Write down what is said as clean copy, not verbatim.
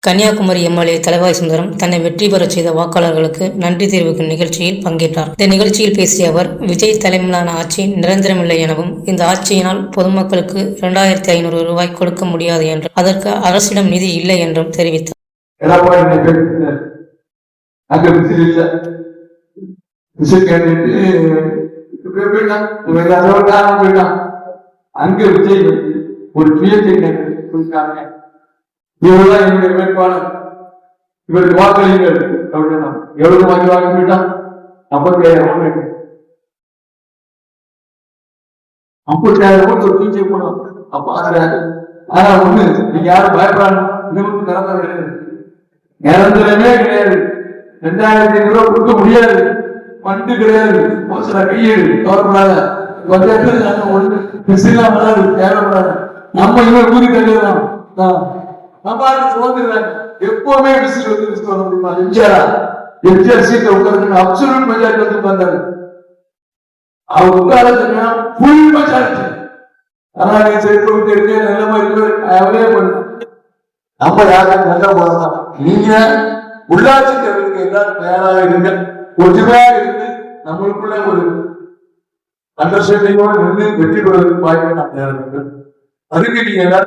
Kanyakumari MLA Thalavai Sundaram தன்னை வெற்றி பெறச் செய்த வாக்காளர்களுக்கு நன்றி தெரிவிக்கும் நிகழ்ச்சியில் பங்கேற்றார். இந்த நிகழ்ச்சியில் பேசிய அவர், விஜய் தலைமையிலான ஆட்சி நிரந்தரமில்லை எனவும், இந்த ஆட்சியினால் பொதுமக்களுக்கு 2500 ரூபாய் கொடுக்க முடியாது என்றும், அதற்கு அரசிடம் நிதி இல்லை என்றும் தெரிவித்தார். அங்க விஜய் ஒரு இவருதான் என்னுடைய வேட்பாளர், இவருக்கு வாக்களிங்கள் அப்படின்னா எவ்வளவு வாங்கி போயிட்டான்? 50,000 50,000 ஒரு தூக்கி போடும். அப்ப ஆனா ஒண்ணு, நீங்க யாரும் பயப்படணும், இன்னும் நிரந்தரம் கிடையாது, நிரந்தரமே கிடையாது. 2500 ரூபாய் கொடுக்க முடியாது, பண்டு கிடையாது, கையெழு கவலைப்படாத, ஒண்ணு மிஸ்லாம் வராது, தேவைப்படாது. நம்ம இவன் கூறி தள்ளிடலாம். எப்பவுமே வர முடியுமா? எம்ஜிஆர் சீட்டை உட்கார்ந்து அப்சல்யூட் மெஜாரிட்டி வந்து வந்தாரு. அவர் உட்கார்ந்து ஃபுல் மெஜாரிட்டி. ஆனா நீ சேர்த்து இருக்க நிலைமை அவரே பண்ண நம்ம யாரும் நல்லா போறோம். நீங்க உள்ளாட்சி தேர்தலுக்கு எல்லாரும் தயாராக இருங்க, ஒற்றுமையா இருந்து நம்மளுக்குள்ள ஒரு அண்டர்ஸ்டாண்டிங்கோடு நின்று வெற்றி பெறுவதற்கு வாய்ப்பு நான் தயாராக. அதுக்கு நீங்க எல்லாரும்